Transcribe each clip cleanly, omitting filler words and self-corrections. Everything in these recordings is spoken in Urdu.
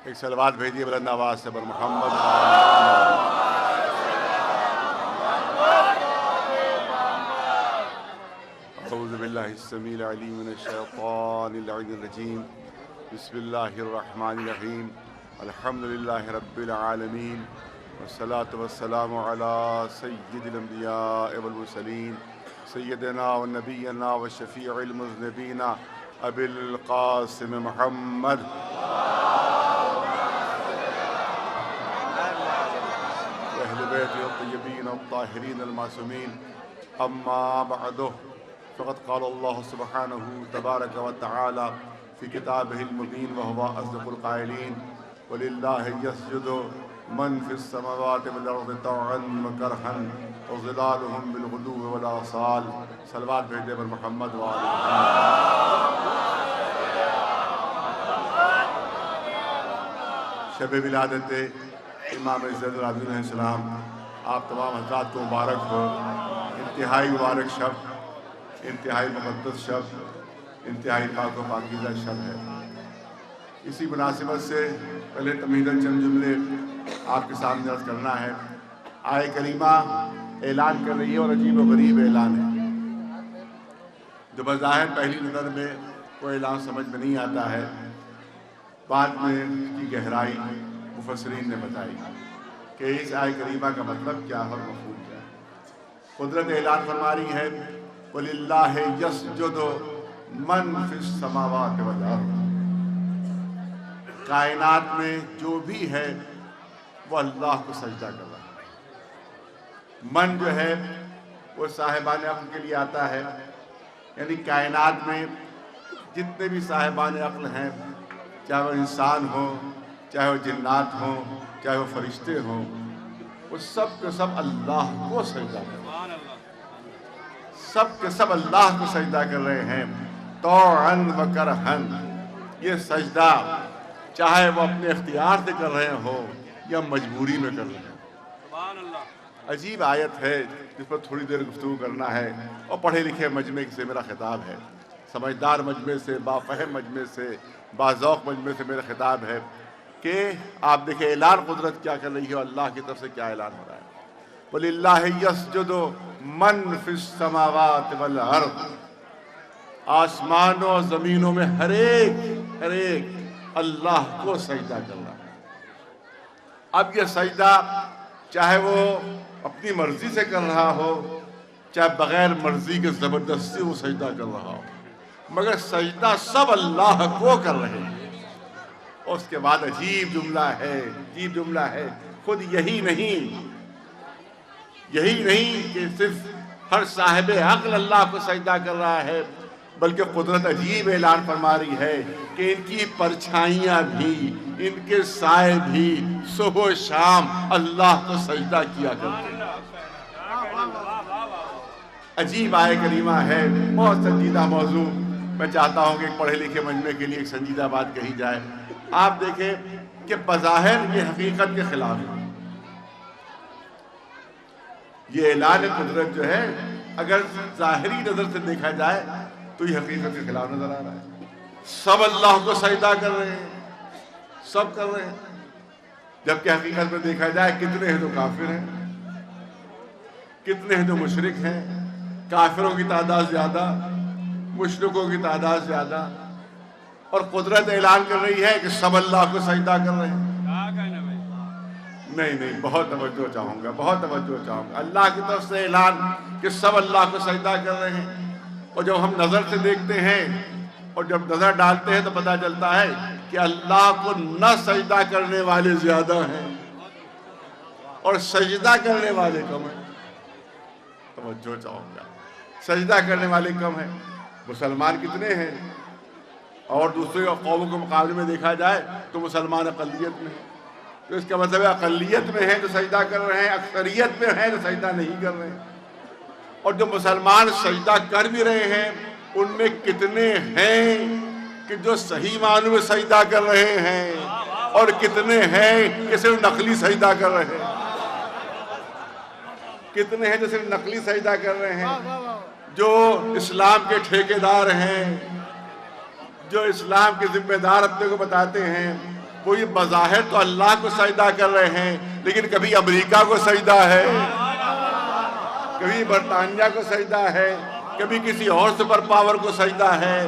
ایک صلوات بھیجیے بلند آواز سے بر محمد. اعوذ باللہ السمیع العلیم من الشیطان اللعین الرجیم. بسم اللہ الرحمن الرحیم. الحمد للہ رب العالمین والصلاة والسلام علی سید الانبیاء والمرسلین سیدنا و نبینا و شفیع المذنبین ابی القاسم محمد. اہل بیت الطیبین الطاہرین المعصومین. اما بعد فقد قال اللہ سبحانہ تبارک و تعالی فی کتابہ المبین وہو اصدق القائلین. وللہ یسجد من فی السماوات والارض طوعا وکرہا وظلالہم بالغدو والآصال. صلوات بھیجے بر محمد وآلہ محمد. شب ولادت امام زین العابدین علیہ السلام آپ تمام حضرات کو مبارک ہو. انتہائی مبارک شب، انتہائی مقدس شب، انتہائی پاک و پاکیزہ شب ہے. اسی مناسبت سے پہلے تمہیداً چند جملے آپ کے سامنے عرض کرنا ہے. آیہ کریمہ اعلان کر رہی ہے اور عجیب و غریب اعلان ہے جو بظاہر پہلی نظر میں کوئی اعلان سمجھ میں نہیں آتا ہے. بعد میں اس کی گہرائی مفسرین نے بتائی کہ اس آیہ کریمہ کا مطلب کیا ہے اور مفہوم کیا ہے. قدرت اعلان فرما رہی ہے وَلِلَّهِ يَسْجُدُ مَن فِي السَّمَاوَاتِ وَالْأَرْضِ. کائنات میں جو بھی ہے وہ اللہ کو سجدہ کر رہا ہے. من جو ہے وہ صاحبان عقل کے لیے آتا ہے، یعنی کائنات میں جتنے بھی صاحبان عقل ہیں، چاہے وہ انسان ہو، چاہے وہ جنات ہوں، چاہے وہ فرشتے ہوں، وہ سب کے سب اللہ کو سجدہ کر رہے ہیں. سب کے سب اللہ کو سجدہ کر رہے ہیں طوعاً و کرہاً. یہ سجدہ چاہے وہ اپنے اختیار سے کر رہے ہوں یا مجبوری میں کر رہے ہیں. عجیب آیت ہے جس پر تھوڑی دیر گفتگو کرنا ہے، اور پڑھے لکھے مجمع سے میرا خطاب ہے، سمجھدار مجمع سے، بافہم مجمع سے، باذوق مجمع سے میرا خطاب ہے کہ آپ دیکھیں اعلان قدرت کیا کر رہی ہے اور اللہ کی طرف سے کیا اعلان ہو رہا ہے. وَلِلَّهِ يَسْجُدُ مَن فِي السَّمَاوَاتِ وَالْأَرْضِ. آسمانوں اور زمینوں میں ہر ایک اللہ کو سجدہ کر رہا ہے. اب یہ سجدہ چاہے وہ اپنی مرضی سے کر رہا ہو، چاہے بغیر مرضی کے زبردستی وہ سجدہ کر رہا ہو، مگر سجدہ سب اللہ کو کر رہے ہیں. اور اس کے بعد عجیب جملہ ہے خود یہی نہیں کہ صرف ہر صاحب عقل اللہ کو سجدہ کر رہا ہے، بلکہ قدرت عجیب اعلان فرما رہی ہے کہ ان کی پرچھائیاں بھی، ان کے سائے بھی صبح و شام اللہ کو سجدہ کیا کرتے ہیں. عجیب آیہ کریمہ ہے، بہت سنجیدہ موضوع. میں چاہتا ہوں کہ ایک پڑھے لکھے مجمع کے لیے ایک سنجیدہ بات کہی جائے. آپ دیکھیں کہ بظاہر یہ حقیقت کے خلاف ہے. یہ اعلان قدرت جو ہے اگر ظاہری نظر سے دیکھا جائے تو یہ حقیقت کے خلاف نظر آ رہا ہے. سب اللہ کو سجدہ کر رہے ہیں، سب کر رہے ہیں، جبکہ حقیقت میں دیکھا جائے کتنے ہیں تو کافر ہیں، کتنے ہیں تو مشرک ہیں. کافروں کی تعداد زیادہ، مشرکوں کی تعداد زیادہ، اور قدرت اعلان کر رہی ہے کہ سب اللہ کو سجدہ کر رہے ہیں. نہیں، بہت توجہ چاہوں گا. اللہ کی طرف سے اعلان کہ سب اللہ کو سجدہ کر رہے ہیں. اور جب ہم نظر سے دیکھتے ہیں اور جب نظر ڈالتے ہیں تو پتہ چلتا ہے کہ اللہ کو نہ سجدہ کرنے والے زیادہ ہیں اور سجدہ کرنے والے کم ہیں. توجہ چاہوں گا. سجدہ کرنے والے کم ہیں. مسلمان کتنے ہیں؟ اور دوسرے قوموں کے مقابلے میں دیکھا جائے تو مسلمان اقلیت میں ہیں. تو اس کا مطلب ہے اقلیت میں ہیں تو سجدہ کر رہے ہیں، اکثریت میں ہیں تو سجدہ نہیں کر رہے ہیں. اور جو مسلمان سجدہ کر بھی رہے ہیں ان میں کتنے ہیں کہ جو صحیح معنوں میں سجدہ کر رہے ہیں اور کتنے ہیں کہ صرف نقلی سجدہ کر رہے ہیں. کتنے ہیں جو صرف نقلی سجدہ کر رہے ہیں، جو اسلام کے ٹھیکیدار ہیں، جو اسلام کے ذمہ دار اپنے کو بتاتے ہیں، وہ یہ بظاہر تو اللہ کو سجدہ کر رہے ہیں، لیکن کبھی امریکہ کو سجدہ ہے، کبھی برطانیہ کو سجدہ ہے، کبھی کسی اور سپر پاور کو سجدہ ہے۔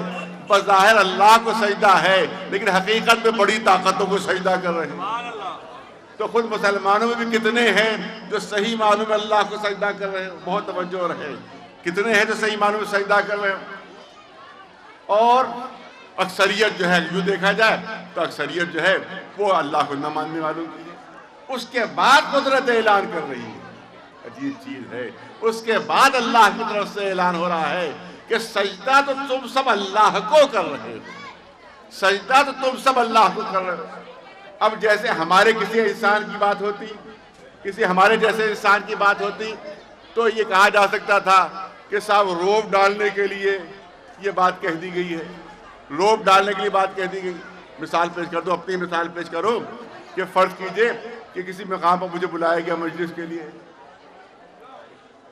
بظاہر اللہ کو سجدہ ہے، لیکن حقیقت میں بڑی طاقتوں کو سجدہ کر رہے ہیں۔ تو خود مسلمانوں میں بھی کتنے ہیں جو صحیح معنوں میں اللہ کو سجدہ کر رہے ہیں؟ بہت توجہ رہے، کتنے ہیں جو صحیح معنوں میں سجدہ کر رہے ہیں؟ اور اکثریت جو ہے، جو دیکھا جائے تو اکثریت جو ہے وہ اللہ کو نہ ماننے والوں کی ہے۔ اس کے بعد قدرت اعلان کر رہی ہے، عجیب چیز ہے، اس کے بعد اللہ کی طرف سے اعلان ہو رہا ہے کہ سجدہ تو تم سب اللہ کو کر رہے ہو، سجدہ تو تم سب اللہ کو کر رہے ہو۔ اب جیسے ہمارے کسی انسان کی بات ہوتی، کسی ہمارے جیسے انسان کی بات ہوتی تو یہ کہا جا سکتا تھا کہ صاحب روب ڈالنے کے لیے یہ بات کہہ دی گئی ہے، روب ڈالنے کے لیے بات کہہ دی گئی۔ مثال پیش کر دو، اپنی مثال پیش کرو کہ فرض کیجئے کہ کسی مقام پر مجھے بلایا گیا مجلس کے لیے،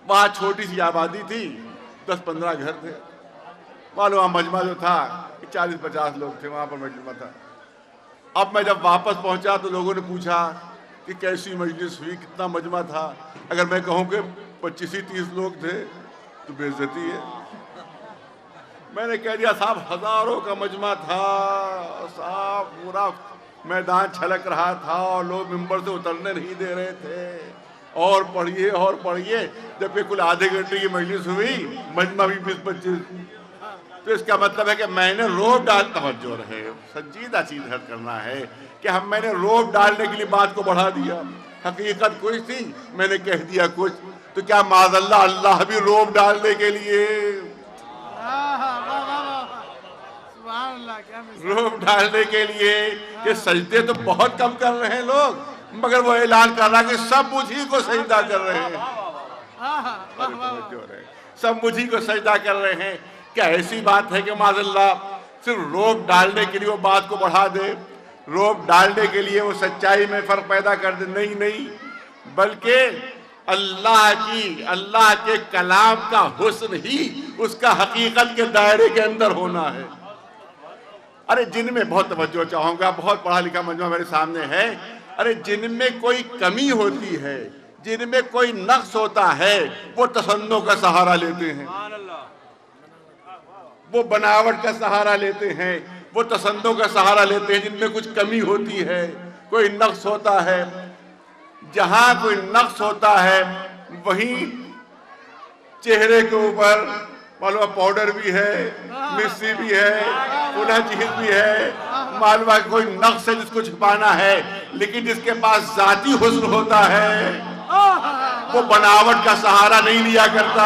وہاں چھوٹی سی آبادی تھی، 10-15 گھر تھے، معلوم وہاں مجمع جو تھا 40-50 لوگ تھے، وہاں پر مجمع تھا۔ اب میں جب واپس پہنچا تو لوگوں نے پوچھا کہ کیسی مجلس ہوئی، کتنا مجمع تھا؟ اگر میں کہوں کہ 25-30 لوگ تھے تو بے عزتی ہے۔ میں نے کہہ دیا صاحب ہزاروں کا مجمع تھا، صاحب پورا میدان چھلک رہا تھا اور لوگ ممبر سے اترنے نہیں دے رہے تھے، اور پڑھیے اور پڑھیے، جب کہ کل آدھے گھنٹے کی مجلس ہوئی، مجمع بھی 20-25۔ تو اس کا مطلب ہے کہ میں نے روب ڈال، توجہ رہے، سنجیدہ چیز حل کرنا ہے کہ میں نے روب ڈالنے کے لیے بات کو بڑھا دیا، حقیقت کچھ تھی، میں نے کہہ دیا کچھ، تو کیا معاذ اللہ اللہ بھی روب ڈالنے کے لیے، روب ڈالنے کے لیے کہ سجدے تو بہت کم کر رہے ہیں لوگ، مگر وہ اعلان کر رہا کہ سب مجھی کو سجدہ کر رہے ہیں، سب مجھی کو سجدہ کر رہے ہیں۔ کیا ایسی بات ہے کہ معاذ اللہ صرف روب ڈالنے کے لیے وہ بات کو بڑھا دے، روب ڈالنے کے لیے وہ سچائی میں فرق پیدا کر دے؟ نہیں، بلکہ اللہ کے کلام کا حسن ہی اس کا حقیقت کے دائرے کے اندر ہونا ہے۔ ارے جن میں بہت توجہ چاہوں گا، بہت پڑھا لکھا مجمع میرے سامنے ہے، ارے جن میں کوئی کمی ہوتی ہے، جن میں کوئی نقص ہوتا ہے، وہ تصنع کا سہارا لیتے ہیں، وہ بناوٹ کا سہارا لیتے ہیں، وہ تصنع کا سہارا لیتے ہیں۔ جن میں کچھ کمی ہوتی ہے، کوئی نقص ہوتا ہے، جہاں کوئی نقص ہوتا ہے وہیں چہرے کے اوپر معلوم پاؤڈر بھی ہے، مسی بھی ہے، پناہ چیز بھی ہے، معلوم کوئی نقص ہے جس کو چھپانا ہے، لیکن جس کے پاس ذاتی حسن ہوتا ہے وہ بناوٹ کا سہارا نہیں لیا کرتا۔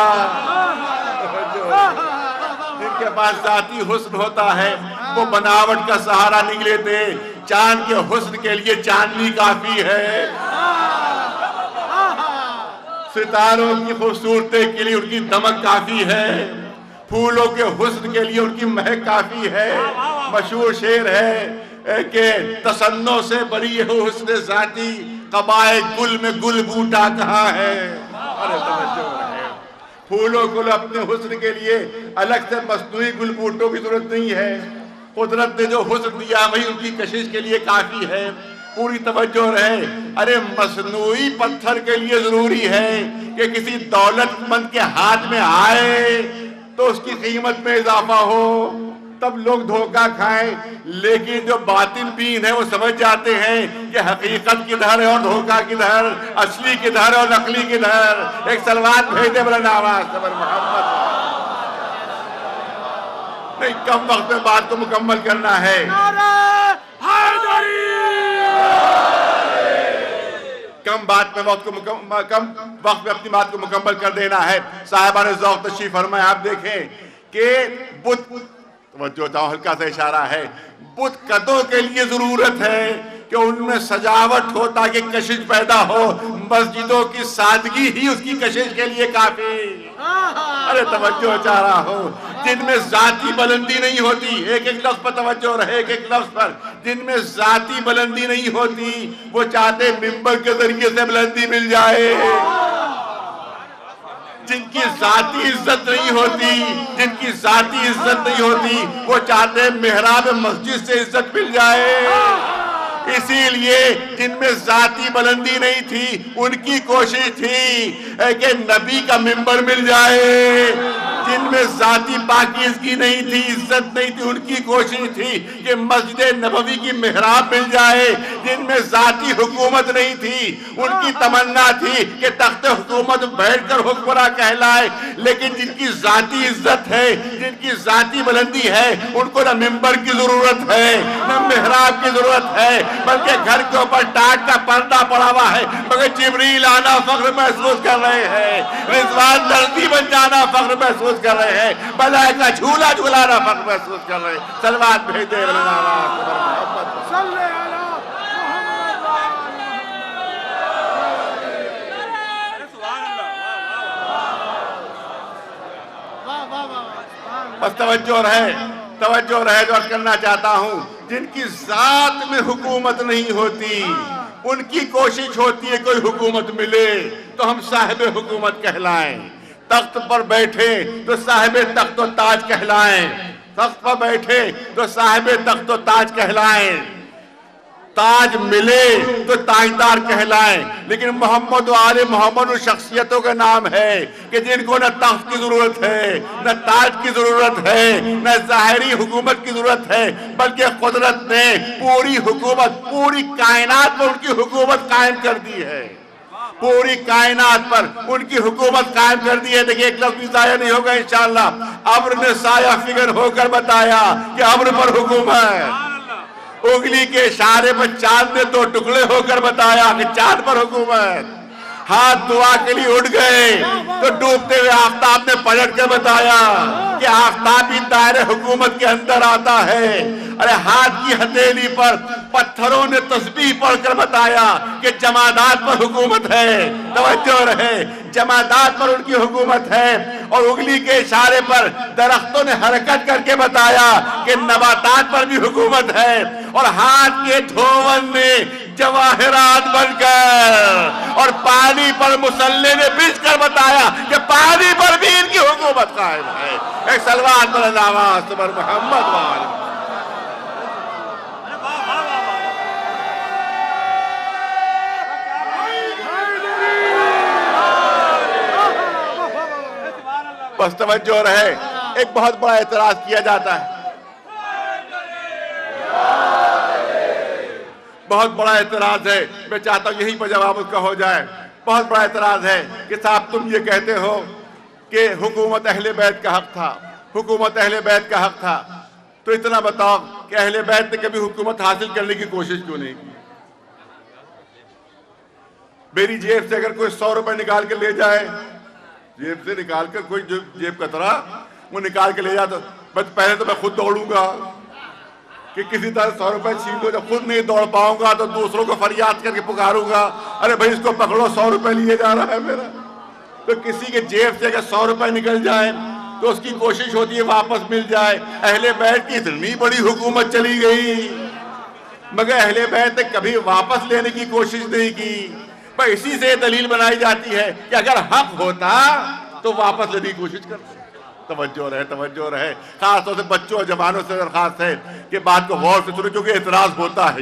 جن کے پاس ذاتی حسن ہوتا ہے وہ بناوٹ کا سہارا نہیں لیتے۔ چاند کے حسن کے لیے چاندنی کافی ہے، ستاروں کی خوبصورتی کے لیے ان کی دمک کافی ہے، پھولوں کے حسن کے لیے ان کی مہک کافی ہے۔ مشہور شعر ہے کہ تصنع سے بری ہے حسن ذاتی، قبائے گل میں گل بوٹا کہاں ہے۔ ارے توجہ ہے، پھولوں کو اپنے حسن کے لیے الگ سے مصنوعی گل بوٹوں کی ضرورت نہیں ہے، قدرت نے جو حسن دیا وہی ان کی کشش کے لیے کافی ہے۔ پوری توجہ رہے، ارے مصنوعی پتھر کے لیے ضروری ہے کہ کسی دولت مند کے ہاتھ میں آئے تو اس کی قیمت میں اضافہ ہو، تب لوگ دھوکہ کھائیں، لیکن جو باطن بین ہے وہ سمجھ جاتے ہیں کہ حقیقت کدھر ہے اور دھوکہ کدھر، اصلی کدھر اور نقلی کدھر۔ ایک سلوات بھیجے بلند آواز صبر محمد۔ نہیں، کم وقت میں بات کو مکمل کرنا ہے۔ کم وقت میں اپنی بات کو مکمل کر دینا ہے۔ صاحبان ذوق تشریف فرمائے، آپ دیکھیں کہ بت، توجہ چاہو، ہلکا سا اشارہ ہے، بت قدوں کے لیے ضرورت ہے کہ ان میں سجاوٹ ہو تاکہ کشش پیدا ہو۔ مسجدوں کی سادگی ہی اس کی کشش کے لیے کافی۔ ارے توجہ چاہ رہا ہو، جن میں ذاتی بلندی نہیں ہوتی، ایک ایک لفظ پر توجہ رہے، ایک ایک لفظ پر، جن میں ذاتی بلندی نہیں ہوتی وہ چاہتے ممبر کے ذریعے سے بلندی مل جائے۔ جن کی ذاتی عزت نہیں ہوتی، وہ چاہتے محراب مسجد سے عزت مل جائے۔ اسی لیے جن میں ذاتی بلندی نہیں تھی ان کی کوشش تھی کہ نبی کا منبر مل جائے، جن میں ذاتی پاکیزگی نہیں تھی، عزت نہیں تھی، ان کی کوشش تھی کہ مسجد نبوی کی محراب مل جائے، جن میں ذاتی حکومت نہیں تھی ان کی تمنا تھی کہ تخت حکومت بیٹھ کر حکمراں کہلائے، لیکن جن کی ذاتی عزت ہے، جن کی ذاتی بلندی ہے، ان کو نہ منبر کی ضرورت ہے نہ محراب کی ضرورت ہے، بلکہ گھر کے اوپر ٹاٹ کا پردہ پڑا ہوا ہے مگر جبریل آنا فخر محسوس کر رہے ہیں، رضوان دردی بن جانا فخر محسوس کر رہے ہیں، ملائکہ جھولا جھولانا فخر محسوس کر رہے ہیں۔ صلوات بھیجتے محمد صلی اللہ بس توجہ رہے جو عرض کرنا چاہتا ہوں، جن کی ذات میں حکومت نہیں ہوتی ان کی کوشش ہوتی ہے کوئی حکومت ملے تو ہم صاحب حکومت کہلائیں، تخت پر بیٹھے تو صاحب تخت و تاج کہلائیں، تخت پر بیٹھے تو صاحب تخت و تاج کہلائیں، تاج ملے تو تاجدار کہلائیں۔ لیکن محمد و آل محمد ان شخصیتوں کا نام ہے کہ جن کو نہ تخت کی ضرورت ہے، نہ تاج کی ضرورت ہے، نہ ظاہری حکومت کی ضرورت ہے، بلکہ قدرت نے پوری حکومت، پوری کائنات پر ان کی حکومت قائم کر دی ہے، پوری کائنات پر ان کی حکومت قائم کر دی ہے۔ دیکھیں ایک لفظ بھی ضائع نہیں ہوگا انشاءاللہ، ابر نے سایہ فگر ہو کر بتایا کہ ابر پر حکومت، انگلی کے اشارے پر چاند نے دو ٹکڑے ہو کر بتایا کہ چاند پر حکومت، ہاتھ دعا کے لیے اٹھ گئے تو ڈوبتے ہوئے آفتاب نے پلٹ کر بتایا کہ آفتاب بھی دائرے حکومت کے اندر آتا ہے۔ ارے ہاتھ کی ہتھیلی پر پتھروں نے تسبیح پڑھ کر بتایا کہ جمادات پر حکومت ہے، توجہ رہے، جمادات پر ان کی حکومت ہے، اور انگلی کے اشارے پر درختوں نے حرکت کر کے بتایا کہ نباتات پر بھی حکومت ہے، اور ہاتھ کے دھون نے جواہرات بن کر اور پانی پر مسلح نے بچھ کر بتایا کہ پانی پر بھی ان کی حکومت قائم ہے۔ ایک صلوات پر آواز پر محمد وآلہ۔ بس توجہ رہے، ایک بہت بڑا اعتراض کیا جاتا ہے، بہت بڑا اعتراض ہے، میں چاہتا ہوں یہیں پر جواب اس کا ہو جائے۔ بہت بڑا اعتراض ہے کہ صاحب تم یہ کہتے ہو کہ حکومت اہل بیت کا حق تھا، حکومت اہل بیت کا حق تھا، تو اتنا بتاؤ کہ اہل بیت نے کبھی حکومت حاصل کرنے کی کوشش کیوں نہیں کی؟ میری جیب سے اگر کوئی 100 روپے نکال کے لے جائے، جیب سے نکال کر کوئی جیب کترا وہ نکال کے لے جائے، تو پہلے تو میں خود دوڑوں گا کہ کسی طرح 100 روپے چھین لو، جب خود نہیں دوڑ پاؤں گا تو دوسروں کو فریاد کر کے پکاروں گا، ارے بھائی اس کو پکڑو 100 روپے لیے جا رہا ہے میرا۔ تو کسی کے جیب سے اگر 100 روپے نکل جائے تو اس کی کوشش ہوتی ہے واپس مل جائے۔ اہل بیت کی اتنی بڑی حکومت چلی گئی مگر اہل بیت نے کبھی واپس لینے کی کوشش نہیں کی۔ پر اسی سے دلیل بنائی جاتی ہے کہ اگر حق ہوتا تو واپس لینے کی کوشش کرتے۔ توجہ رہے، خاص طور سے بچوں اور جوانوں سے درخواست ہے کہ بات کو غور سے سنو، کیونکہ اعتراض ہوتا ہے،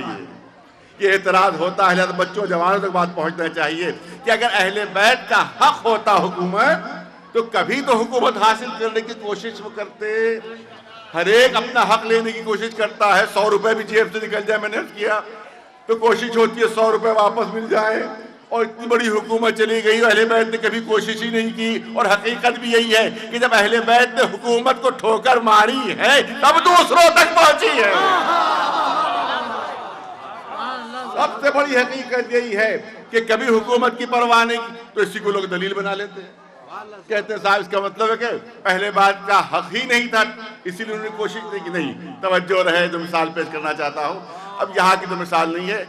یہ اعتراض ہوتا ہے، لہذا بچوں اور جوانوں تک بات پہنچنا چاہیے کہ اگر اہل بیت کا حق ہوتا حکومت تو کبھی تو حکومت حاصل کرنے کی کوشش وہ کرتے۔ ہر ایک اپنا حق لینے کی کوشش کرتا ہے، 100 روپے بھی جیب سے نکل جائے، میں نے عرض کیا تو کوشش ہوتی ہے 100 روپے واپس مل جائے، اور اتنی بڑی حکومت چلی گئی، اہل بیت نے کبھی کوشش ہی نہیں کی۔ اور حقیقت بھی یہی ہے کہ جب اہل بیت نے حکومت کو ٹھوکر ماری ہے تب دوسروں تک پہنچی ہے۔ سب سے بڑی حقیقت یہی ہے کہ کبھی حکومت کی پرواہ نہیں کی، تو اسی کو لوگ دلیل بنا لیتے ہیں، کہتے ہیں صاحب اس کا مطلب ہے کہ اہل بیت کا حق ہی نہیں تھا اسی لیے انہوں نے کوشش نہیں کی۔ نہیں، توجہ رہے، جو مثال پیش کرنا چاہتا ہوں، اب یہاں کی تو مثال نہیں ہے،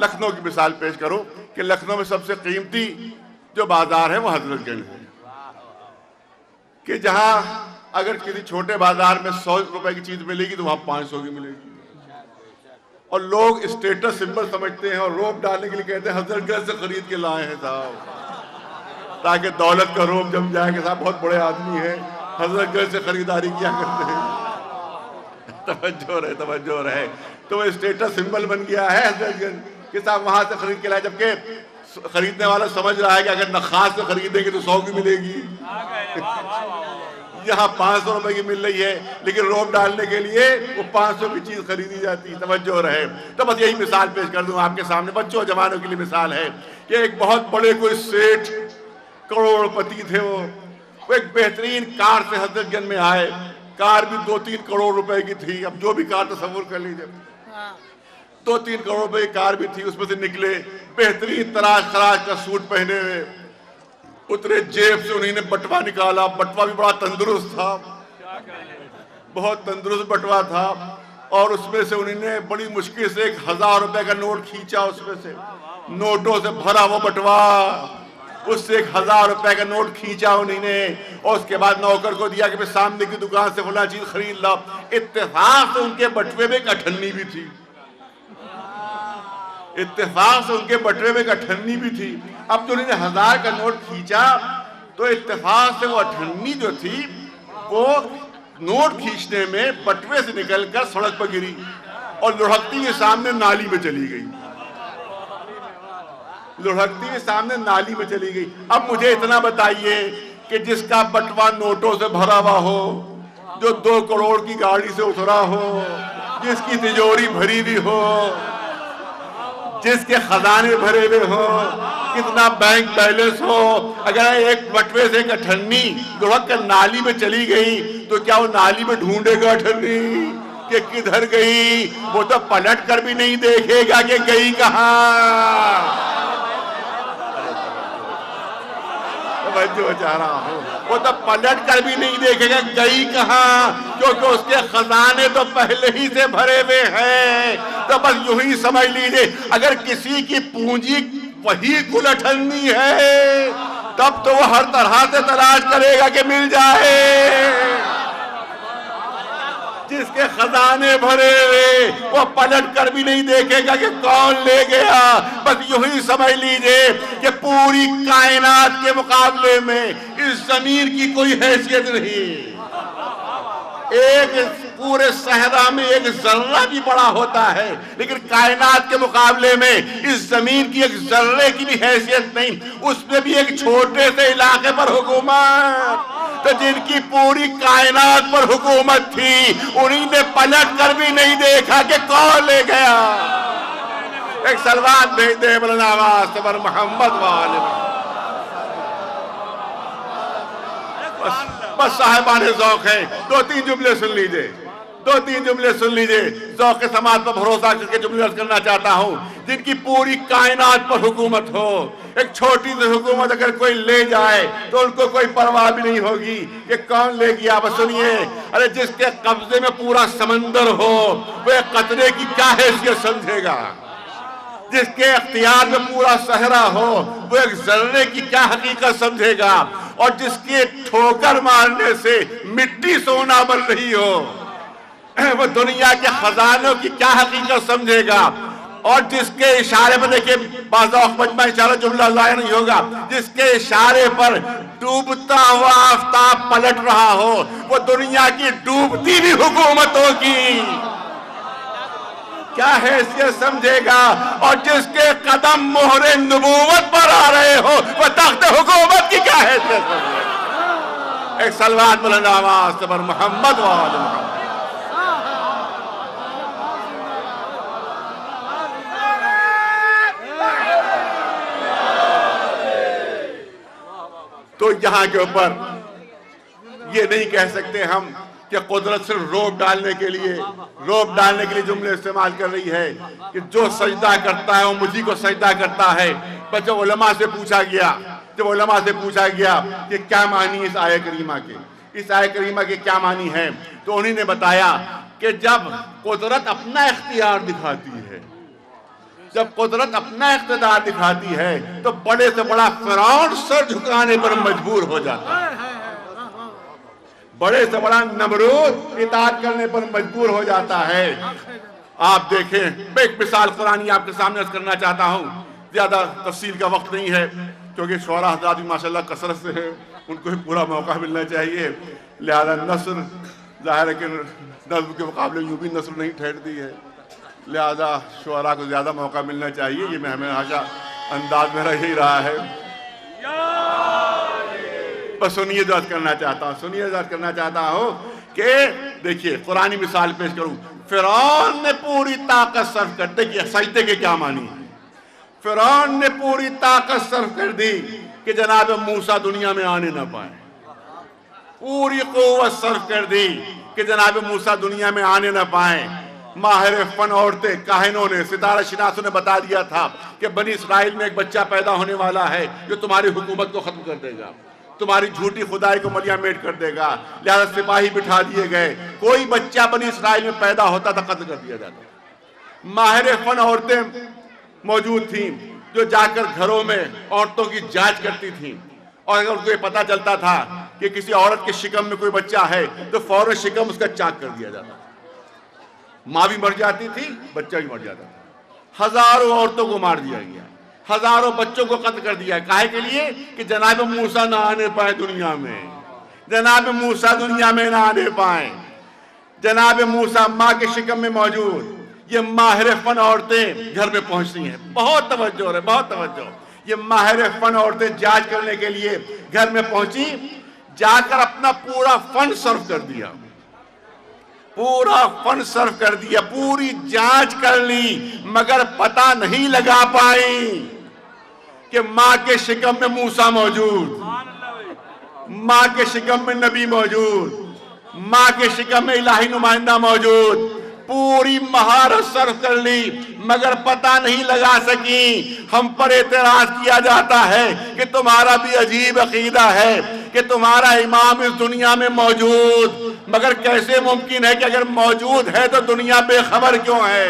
لکھنؤ کی مثال پیش کرو کہ لکھنؤ میں سب سے قیمتی جو بازار ہے وہ حضرت گنج ہے، کہ جہاں اگر کسی چھوٹے بازار میں 100 روپے کی چیز ملے گی تو وہاں 500 کی ملے گی، اور لوگ اسٹیٹس سمبل سمجھتے ہیں اور روب ڈالنے کے لیے کہتے ہیں حضرت گنج سے خرید کے لائے ہیں صاحب، تاکہ دولت کا روب جم جائے کہ صاحب بہت بڑے آدمی ہیں، حضرت گنج سے خریداری کیا کرتے ہیں۔ توجہ رہے، تو وہ اسٹیٹس سمبل بن گیا ہے حضرت گنج کہ صاحب وہاں سے خرید کے لائے، جبکہ خریدنے والا سمجھ رہا ہے کہ اگر نخاس سے خریدیں گے تو 100 کی ملے گی، یہاں 500 روپے کی مل رہی ہے، لیکن روب ڈالنے کے لیے وہ 500 کی چیز خریدی جاتی، توجہ رہے۔ تو بس یہی مثال پیش کر دوں آپ کے سامنے، بچوں جوانوں کے لیے مثال ہے کہ ایک بہت بڑے کوئی سیٹھ کروڑ پتی تھے، وہ ایک بہترین کار سے حضرت گنج میں آئے، کار بھی 2-3 کروڑ روپے کی تھی، اب جو بھی کار تصور کر لیجئے، 2-3 کروڑ روپے کی کار بھی تھی، اس میں سے نکلے بہترین تراش خراش کا سوٹ پہنے ہوئے، اترے، جیب سے انہیں نے بٹوا نکالا، بٹوا بھی بڑا تندرست تھا، بہت تندرست بٹوا تھا، اور اس میں سے انہیں نے بڑی مشکل سے 1000 روپے کا نوٹ کھینچا، اس میں سے نوٹوں سے بھرا وہ بٹوا، اس سے 1000 روپے کا نوٹ کھینچا انہیں نے، اور اس کے بعد نوکر کو دیا کہ سامنے کی دکان سے فلاں چیز خرید لا۔ اتفاق سے ان کے بٹوے میں ایک اٹھنی بھی تھی، اتفاق سے ان کے بٹوے میں ایک اٹھنی بھی تھی۔ اب جو انہوں نے 1000 کا نوٹ کھینچا تو اتفاق سے وہ اٹھنی جو تھی وہ نوٹ کھینچنے میں بٹوے سے نکل کر سڑک پر گری اور لڑھکتی ہوئی سامنے نالی میں چلی گئی، لڑھکتی ہوئی سامنے نالی میں چلی گئی۔ اب مجھے اتنا بتائیے کہ جس کا بٹوا نوٹوں سے بھرا ہوا ہو، جو 2 کروڑ کی گاڑی سے اترا ہو، جس کی تجوری بھری بھی ہو، جس کے خزانے بھرے ہوئے ہوں، کتنا بینک بیلنس ہو، اگر ایک بٹوے سے ایک اٹھنی لڑک کر نالی میں چلی گئی تو کیا وہ نالی میں ڈھونڈے گا اٹھنی کہ کدھر گئی؟ وہ تو پلٹ کر بھی نہیں دیکھے گا کہ گئی کہاں۔ توجہ چاہ رہا ہوں، وہ تو پلٹ کر بھی نہیں دیکھے گا گئی کہاں، کیونکہ اس کے خزانے تو پہلے ہی سے بھرے ہوئے ہیں۔ تو بس یوں ہی سمجھ لیجئے، اگر کسی کی پونجی وہی کل اٹھنی ہے تب تو وہ ہر طرح سے تلاش کرے گا کہ مل جائے، جس کے خزانے بھرے ہوئے وہ پلٹ کر بھی نہیں دیکھے گا کہ کون لے گیا۔ بس یوں ہی سمجھ لیجئے کہ پوری کائنات کے مقابلے میں اس زمین کی کوئی حیثیت نہیں، ایک پورے صحرا میں ایک ذرہ بھی بڑا ہوتا ہے، لیکن کائنات کے مقابلے میں اس زمین کی ایک ذرے کی بھی حیثیت نہیں، اس میں بھی ایک چھوٹے سے علاقے پر حکومت۔ تو جن کی پوری کائنات پر حکومت تھی انہیں نے پلٹ کر بھی نہیں دیکھا کہ کون لے گیا۔ ایک سلوات بھیج دے مولانا آواز پر محمد والے۔ بس صاحبان ذوق ہیں، 2-3 جملے سن لیجئے، 2-3 جملے سن لیجئے، ذوق سماعت پر بھروسہ کر کے جملے کرنا چاہتا ہوں۔ جن کی پوری کائنات پر حکومت ہو، ایک چھوٹی سی حکومت اگر کوئی لے جائے تو ان کو کوئی پرواہ بھی نہیں ہوگی کہ کون لے گیا۔ بس سنیے، ارے جس کے قبضے میں پورا سمندر ہو وہ ایک قطرے کی کیا حیثیت سمجھے گا، جس کے اختیار میں پورا صحرا ہو وہ ایک ذرے کی کیا حقیقت سمجھے گا، اور جس کے ٹھوکر مارنے سے مٹی سونا بن رہی ہو وہ دنیا کے خزانوں کی کیا حقیقت سمجھے گا، اور جس کے اشارے پر دیکھیں بعض اوقات مجمع اشارہ جملہ ضائع نہیں ہوگا، جس کے اشارے پر ڈوبتا ہوا آفتاب پلٹ رہا ہو وہ دنیا کی ڈوبتی بھی حکومت ہوگی، کیا حیثیت سمجھے گا، اور جس کے قدم مہر نبوت پر آ رہے ہو وہ تخت حکومت کی کیا حیثیت سمجھے گا۔ ایک سلوات بلند آواز پر محمد وآل محمد۔ تو یہاں کے اوپر یہ نہیں کہہ سکتے ہم کہ قدرت صرف روب ڈالنے کے لیے جملے استعمال کر رہی ہے کہ جو سجدہ کرتا ہے وہ مجھے کو سجدہ کرتا ہے۔ بس جب علماء سے پوچھا گیا کہ کیا معنی اس آیہ کریمہ کے کیا معنی ہے، تو انہی نے بتایا کہ جب قدرت اپنا اختیار دکھاتی ہے، جب قدرت اپنا اقتدار دکھاتی ہے تو بڑے سے بڑا فرعون سر جھکانے پر مجبور ہو جاتا ہے، بڑے سے بڑا نمرود اطاعت کرنے پر مجبور ہو جاتا ہے۔ آپ دیکھیں، میں ایک مثال قرآنی آپ کے سامنے عرض کرنا چاہتا ہوں، زیادہ تفصیل کا وقت نہیں ہے کیونکہ شعراء حضرات بھی ماشاءاللہ کثرت سے ہیں، ان کو بھی پورا موقع ملنا چاہیے، لہذا نثر ظاہر ہے کہ نظم کے مقابلے یوں بھی نثر نہیں ٹھہرتی ہے، لہذا شعراء کو زیادہ موقع ملنا چاہیے. یہ میں ہمیشہ انداز میرا یہی رہا ہے. بس سنیے جو عرض کرنا چاہتا ہوں کہ دیکھیے قرآنی مثال پیش کروں. فرعون نے پوری طاقت صرف کر دی. سجدے کے کیا معنی ہے؟ فرعون نے پوری طاقت صرف کر دی کہ جناب موسیٰ دنیا میں آنے نہ پائیں. پوری قوت صرف کر دی کہ جناب موسیٰ دنیا میں آنے نہ پائیں. ماہر فن عورتیں کاہنوں نے ستارہ شناسوں نے بتا دیا تھا کہ بنی اسرائیل میں ایک بچہ پیدا ہونے والا ہے جو تمہاری حکومت کو ختم کر دے گا, تمہاری جھوٹی خدائی کو ملیہ میٹ کر دے گا. لہذا سپاہی بٹھا دیے گئے. کوئی بچہ بنی اسرائیل میں پیدا ہوتا تھا قتل کر دیا جاتا. ماہر فن عورتیں موجود تھیں جو جا کر گھروں میں عورتوں کی جانچ کرتی تھیں, اور اگر ان کو یہ پتا چلتا تھا کہ کسی عورت کے شکم میں کوئی بچہ ہے تو فوراً شکم اس کا چاک کر دیا جاتا. ماں بھی مر جاتی تھی, بچہ بھی مر جاتا تھا. ہزاروں عورتوں کو مار دیا گیا, ہزاروں بچوں کو قتل کر دیا. کاہے کے لیے؟ کہ جناب موسیٰ نہ آنے پائے دنیا میں. جناب موسیٰ دنیا میں نہ آنے پائیں. جناب موسیٰ ماں کے شکم میں موجود. یہ ماہر فن عورتیں گھر میں پہنچتی ہیں. بہت توجہ ہے, بہت توجہ. یہ ماہر فن عورتیں جانچ کرنے کے لیے گھر میں پہنچی. جا کر اپنا پورا فن صرف کر دیا, پورا فن صرف کر دیا, پوری جانچ کر لی, مگر پتہ نہیں لگا پائی کہ ماں کے شکم میں موسیٰ موجود, ماں کے شکم میں نبی موجود, ماں کے شکم میں الہی نمائندہ موجود. پوری مہارت صرف کر لی مگر پتہ نہیں لگا سکی. ہم پر اعتراض کیا جاتا ہے کہ تمہارا بھی عجیب عقیدہ ہے کہ تمہارا امام اس دنیا میں موجود, مگر کیسے ممکن ہے کہ اگر موجود ہے تو دنیا بے خبر کیوں ہے,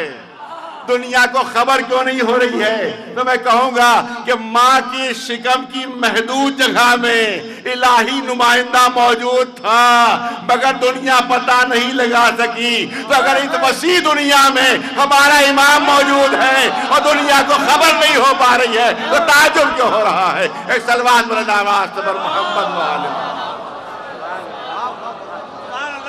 دنیا کو خبر کیوں نہیں ہو رہی ہے؟ تو میں کہوں گا کہ ماں کی شکم کی محدود جگہ میں الہی نمائندہ موجود تھا مگر دنیا پتہ نہیں لگا سکی. تو اگر اس وسیع دنیا میں ہمارا امام موجود ہے اور دنیا کو خبر نہیں ہو پا رہی ہے تو تعجب کیوں ہو رہا ہے؟ ایک صلوات بلند آواز سے پر محمد وآلہ.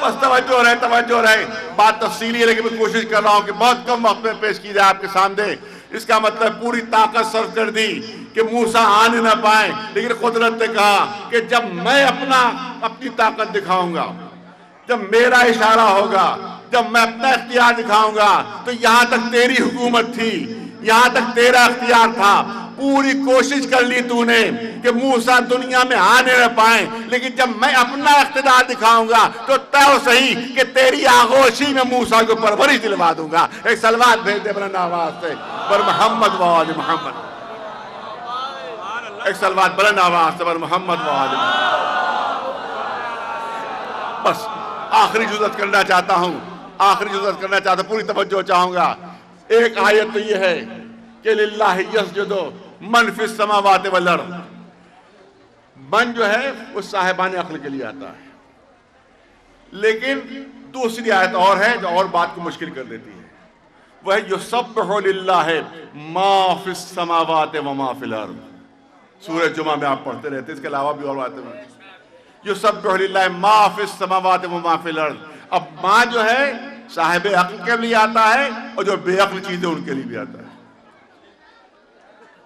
بس توجہ رہے. بات تفصیلی ہے لیکن میں کوشش کر رہا ہوں کہ بہت کم وقت میں پیش کی جائے آپ کے سامنے. اس کا مطلب پوری طاقت صرف کر دی کہ موسیٰ آنے نہ پائیں, لیکن قدرت نے کہا کہ جب میں اپنی طاقت دکھاؤں گا, جب میرا اشارہ ہوگا, جب میں اپنا اختیار دکھاؤں گا تو یہاں تک تیری حکومت تھی, یہاں تک تیرا اختیار تھا. پوری کوشش کر لی تو نے کہ موسیٰ دنیا میں آنے نہ پائیں, لیکن جب میں اپنا اقتدار دکھاؤں گا تو طے صحیح کہ تیری آغوشی میں موسیٰ کو پرورش دلوا دوں گا. ایک صلوات بھیج دے بلند آواز سے پر محمد وآل محمد. ایک صلوات بلند آواز سے پر محمد وآل محمد. بس آخری جزت کرنا چاہتا ہوں, پوری توجہ چاہوں گا. ایک آیت تو یہ ہے کہ للہ یسجد من فی السماوات والارض. من جو ہے وہ صاحبان عقل کے لیے آتا ہے, لیکن دوسری آیت اور ہے جو اور بات کو مشکل کر دیتی ہے. وہ ہے یسبح للہ ما فی السماوات وما فی الارض. سورہ جمعہ میں آپ پڑھتے رہتے, اس کے علاوہ بھی اور آتے ہیں. یسبح للہ ما فی السماوات وما فی الارض. اب ما جو ہے صاحب عقل کے لیے آتا ہے اور جو بے عقل چیزیں ان کے لیے بھی آتا ہے.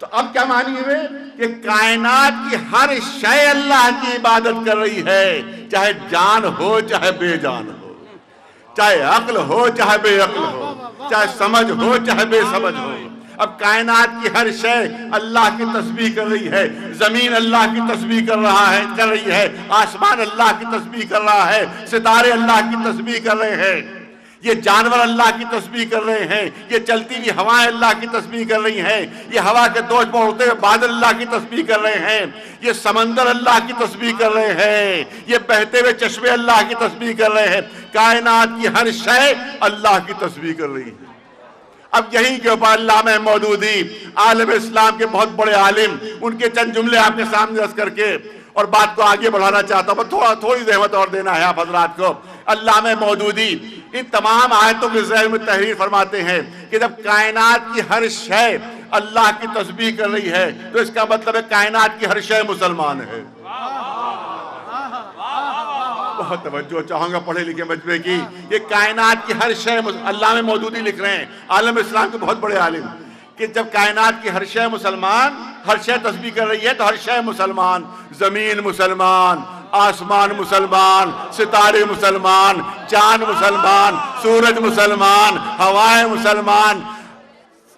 تو اب کیا معنی ہوئے کہ کائنات کی ہر شے اللہ کی عبادت کر رہی ہے, چاہے جان ہو چاہے بے جان ہو, چاہے عقل ہو چاہے بے عقل ہو, چاہے سمجھ ہو چاہے بے سمجھ ہو. اب کائنات کی ہر شے اللہ کی تسبیح کر رہی ہے. زمین اللہ کی تسبیح کر رہی ہے, آسمان اللہ کی تسبیح کر رہا ہے, ستارے اللہ کی تسبیح کر رہے ہیں, یہ جانور اللہ کی تسبیح کر رہے ہیں, یہ چلتی ہوئی ہوائیں اللہ کی تسبیح کر رہی ہیں, یہ ہوا کے دوش پر اڑتے ہوئے بادل اللہ کی تسبیح کر رہے ہیں, یہ سمندر اللہ کی تسبیح کر رہے ہیں, یہ بہتے ہوئے چشمے اللہ کی تسبیح کر رہے ہیں. کائنات کی ہر شے اللہ کی تسبیح کر رہی ہے. اب یہیں کے اوپر علامہ مودودی عالم اسلام کے بہت بڑے عالم, ان کے چند جملے آپ کے سامنے رکھ کر کے اور بات کو آگے بڑھانا چاہتا ہوں. تھوڑی زحمت اور دینا ہے آپ حضرات کو. علامہ مودودی ان تمام آیتوں کے ذیل میں تحریر فرماتے ہیں کہ جب کائنات کی ہر شے اللہ کی تسبیح کر رہی ہے تو اس کا مطلب ہے کائنات کی ہر شے مسلمان ہے. بہت توجہ چاہوں گا پڑھے لکھے مجمع کی. یہ کائنات کی ہر شے علامہ مودودی لکھ رہے ہیں، عالم اسلام کے بہت بڑے عالم، کہ جب کائنات کی ہر شے مسلمان، ہر شے تسبیح کر رہی ہے تو ہر شے مسلمان، زمین مسلمان، آسمان مسلمان، ستارے مسلمان، چاند مسلمان، سورج مسلمان، ہوائیں مسلمان،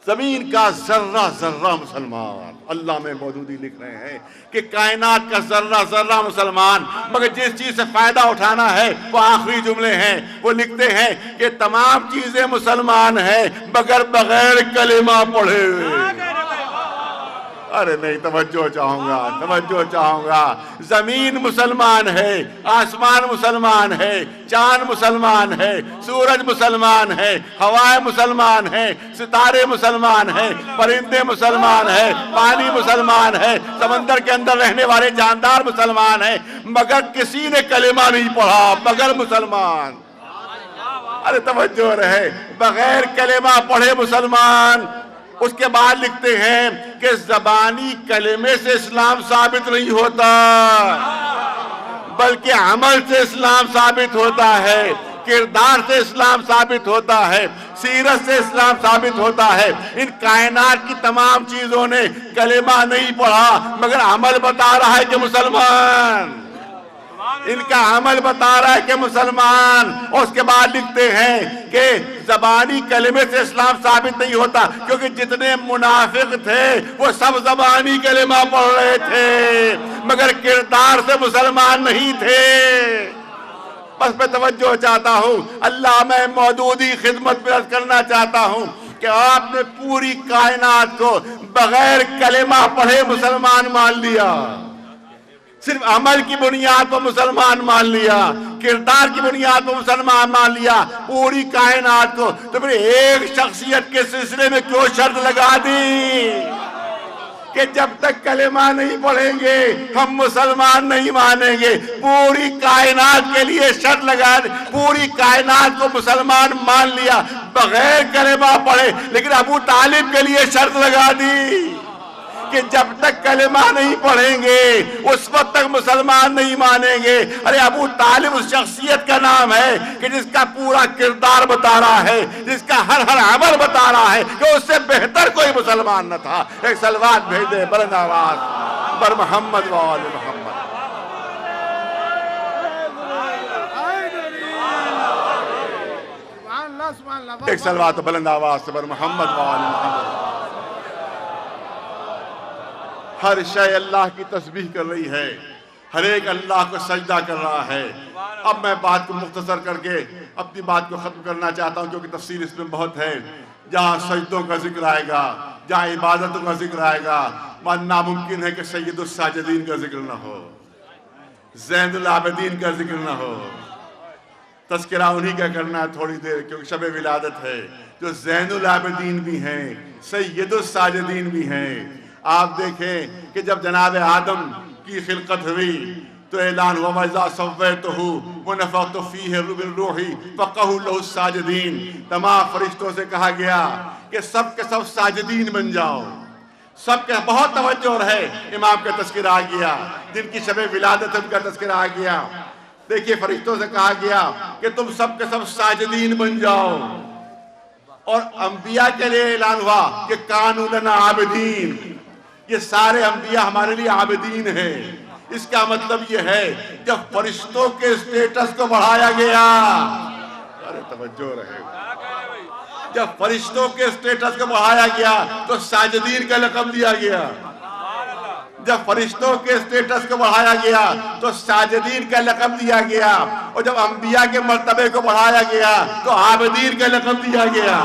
زمین کا ذرہ ذرہ مسلمان. علامہ مودودی لکھ رہے ہیں کہ کائنات کا ذرہ ذرہ مسلمان، مگر جس چیز سے فائدہ اٹھانا ہے وہ آخری جملے ہیں. وہ لکھتے ہیں کہ تمام چیزیں مسلمان ہیں مگر بغیر کلمہ پڑھے ہوئے. ارے نہیں، توجہ چاہوں گا. زمین مسلمان ہے، آسمان مسلمان ہے، چاند مسلمان ہے، سورج مسلمان ہے، ہوائیں مسلمان ہیں، ستارے مسلمان ہیں، پرندے مسلمان ہیں، پانی مسلمان ہے، سمندر کے اندر رہنے والے جاندار مسلمان ہیں، مگر کسی نے کلمہ نہیں پڑھا مگر مسلمان. ارے توجہ رہے، بغیر کلمہ پڑھے مسلمان. اس کے بعد لکھتے ہیں کہ زبانی کلمے سے اسلام ثابت نہیں ہوتا بلکہ عمل سے اسلام ثابت ہوتا ہے، کردار سے اسلام ثابت ہوتا ہے، سیرت سے اسلام ثابت ہوتا ہے. ان کائنات کی تمام چیزوں نے کلمہ نہیں پڑھا مگر عمل بتا رہا ہے کہ مسلمان. ان کا عمل بتا رہا ہے کہ مسلمان. اور اس کے بعد لکھتے ہیں کہ زبانی کلمے سے اسلام ثابت نہیں ہوتا کیونکہ جتنے منافق تھے وہ سب زبانی کلمہ پڑھ رہے تھے مگر کردار سے مسلمان نہیں تھے. بس میں توجہ چاہتا ہوں، علامہ مودودی خدمت میں عرض کرنا چاہتا ہوں کہ آپ نے پوری کائنات کو بغیر کلمہ پڑھے مسلمان مان لیا، صرف عمل کی بنیاد پر مسلمان مان لیا، کردار کی بنیاد پر مسلمان مان لیا پوری کائنات کو. تو پھر ایک شخصیت کے سلسلے میں کیوں شرط لگا دی کہ جب تک کلمہ نہیں پڑھیں گے ہم مسلمان نہیں مانیں گے؟ پوری کائنات کے لیے شرط لگا دی، پوری کائنات کو مسلمان مان لیا بغیر کلمہ پڑھے، لیکن ابو طالب کے لیے شرط لگا دی کہ جب تک کلمہ نہیں پڑھیں گے اس وقت تک مسلمان نہیں مانیں گے. ارے ابو طالب اس شخصیت کا نام ہے کہ جس کا پورا کردار بتا رہا ہے، جس کا ہر عمل بتا رہا ہے کہ اس سے بہتر کوئی مسلمان نہ تھا. ایک صلوات بھیج دے بلند آواز بر محمد و آل محمد. ایک صلوات بلند آواز سے بر محمد و آل محمد. ہر شے اللہ کی تسبیح کر رہی ہے، ہر ایک اللہ کو سجدہ کر رہا ہے. اب میں بات کو مختصر کر کے اپنی بات کو ختم کرنا چاہتا ہوں کیونکہ تفصیل اس میں بہت ہے. جہاں سجدوں کا ذکر آئے گا، جہاں عبادتوں کا ذکر آئے گا، وہاں ناممکن ہے کہ سید الساجدین کا ذکر نہ ہو، زین العابدین کا ذکر نہ ہو. تذکرہ انہی کا کرنا ہے تھوڑی دیر کیونکہ شب ولادت ہے، جو زین العابدین بھی ہیں، سید الساجدین بھی ہیں. آپ دیکھیں کہ جب جناب آدم کی خلقت ہوئی تو اعلان ہوا وَإِذَا سَوَّيْتُهُ وَنَفَخْتُ فِيهِ مِن رُوحِي فَقَعُوا لَهُ السَّاجِدِينَ. تمام فرشتوں سے کہا گیا کہ سب کے سب ساجدین بن جاؤ. سب کے بہت توجہ رہے. امام کا تذکرہ آ گیا، جن کی شب ولادت ان کا تذکرہ آ گیا. دیکھیے فرشتوں سے کہا گیا کہ تم سب کے سب ساجدین بن جاؤ. اور انبیاء کے لیے اعلان ہوا کہ کانوا لنا عابدین. یہ سارے انبیاء ہمارے لیے عابدین ہیں. اس کا مطلب یہ ہے جب فرشتوں کے اسٹیٹس کو بڑھایا گیا، ارے توجہ رہے، جب فرشتوں کے اسٹیٹس کو بڑھایا گیا تو ساجدین کا لقب دیا گیا. جب فرشتوں کے اسٹیٹس کو بڑھایا گیا تو ساجدین کا لقب دیا گیا. اور جب انبیاء کے مرتبے کو بڑھایا گیا تو عابدین کا لقب دیا گیا.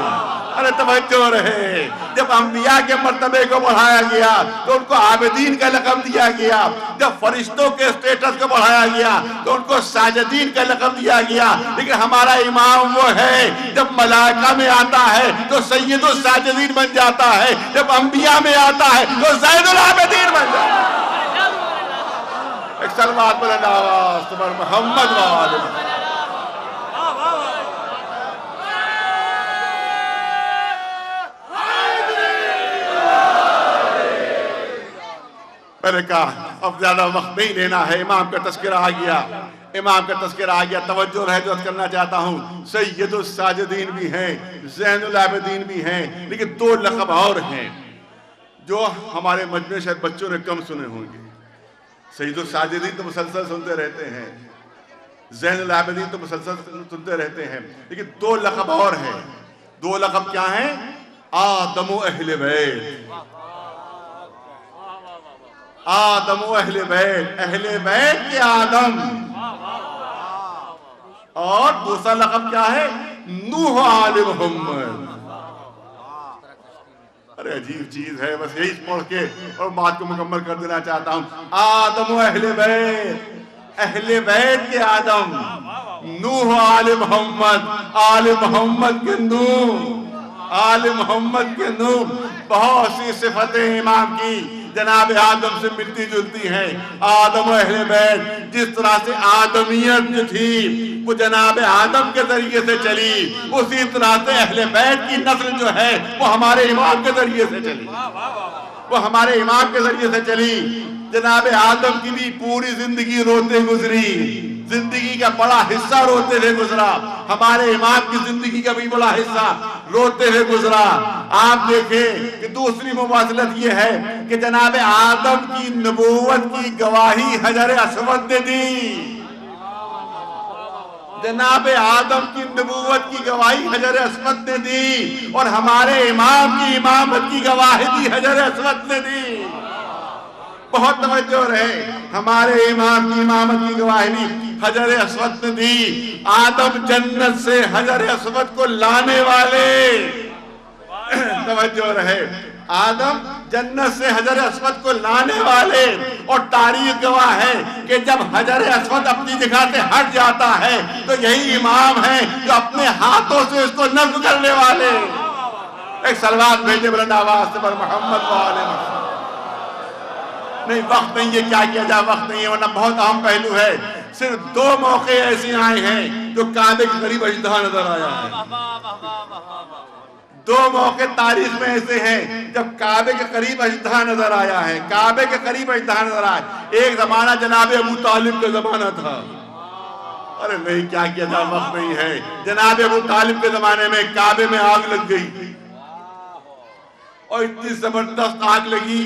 ارے توجہ رہے، جب انبیاء کے مرتبے کو بڑھایا گیا تو ان کو عابدین کا لقب دیا گیا. جب فرشتوں کے اسٹیٹس کو بڑھایا گیا تو ان کو ساجدین کا لقب دیا گیا. لیکن ہمارا امام وہ ہے جب ملائکہ میں آتا ہے تو سید الساجدین بن جاتا ہے، جب انبیاء میں آتا ہے تو زین العابدین بن جاتا ہے. ایک صلوات بلند آواز پر محمد و آل محمد. میں نے کہا اب زیادہ وقت نہیں لینا ہے، امام کا تذکرہ آ گیا، امام کا تذکرہ آ گیا، توجہ رہے جو کرنا چاہتا ہوں، سید الساجدین بھی ہیں، زین العابدین بھی ہیں، لیکن دو لقب اور ہیں جو ہمارے مجمع شاید بچوں نے کم سنے ہوں گے۔ سید الساجدین تو مسلسل سنتے رہتے ہیں، زین العابدین تو مسلسل سنتے رہتے ہیں، لیکن دو لقب اور ہیں۔ دو لقب کیا ہیں؟ آدم و اہل بیت، آدم و اہل بیت، اہل بیت کے آدم، اور دوسرا لقب کیا ہے؟ نوح آل محمد۔ ارے عجیب چیز ہے، بس یہی پڑھ کے اور بات کو مکمل کر دینا چاہتا ہوں۔ آدم و اہل بیت، اہل بیت کے آدم، نوح آل محمد، آل محمد کے نوح، آل محمد کے نوح۔ بہت سی صفتیں امام کی جناب آدم سے ملتی جلتی ہیں۔ آدم و اہل بیت، جس طرح سے آدمیت جو تھی وہ جناب آدم کے ذریعے سے چلی، اسی طرح سے اہل بیت کی نسل جو ہے وہ ہمارے امام کے ذریعے سے چلی، وہ ہمارے امام کے ذریعے سے چلی۔ جناب آدم کی بھی پوری زندگی روتے گزری، زندگی کا بڑا حصہ روتے ہوئے گزرا، ہمارے امام کی زندگی کا بھی بڑا حصہ روتے ہوئے گزرا۔ آپ دیکھیں کہ دوسری مواصلت یہ ہے کہ جناب آدم کی نبوت کی گواہی حجر اسود نے دی، جناب آدم کی نبوت کی گواہی حجر اسود نے دی، اور ہمارے امام کی امامت کی گواہی بھی حجر اسود نے دی۔ بہت توجہ رہے، ہمارے امام کی امامت کی گواہی بھی حجر اسود نے دی۔ آدم جنت سے حجر اسود کو لانے والے، توجہ رہے، آدم جنت سے حجر اسود کو لانے والے، اور تاریخ گواہ ہے کہ جب حجر اسود اپنی جگہ سے ہٹ جاتا ہے تو یہی امام ہیں جو اپنے ہاتھوں سے اس کو نصب کرنے والے۔ ایک صلوات بھیجے بلند آواز سے پر محمد و آل محمد۔ نہیں، وقت نہیں ہے، کیا کیا جائے، وقت نہیں ہے، ورنہ بہت اہم پہلو ہے۔ صرف دو موقع ایسے آئے ہیں جو کعبے کے قریب اژدہا نظر آیا ہے، دو موقع تاریخ میں ایسے ہیں جب کعبے کے قریب اژدہا نظر آیا ہے، کعبے کے قریب اژدہا نظر آیا۔ ایک زمانہ جناب ابو طالب کا زمانہ تھا، ارے نہیں، کیا کیا جائے، وقت نہیں ہے۔ جناب ابو طالب کے زمانے میں کعبے میں آگ لگ گئی، اور اتنی زبردست آگ لگی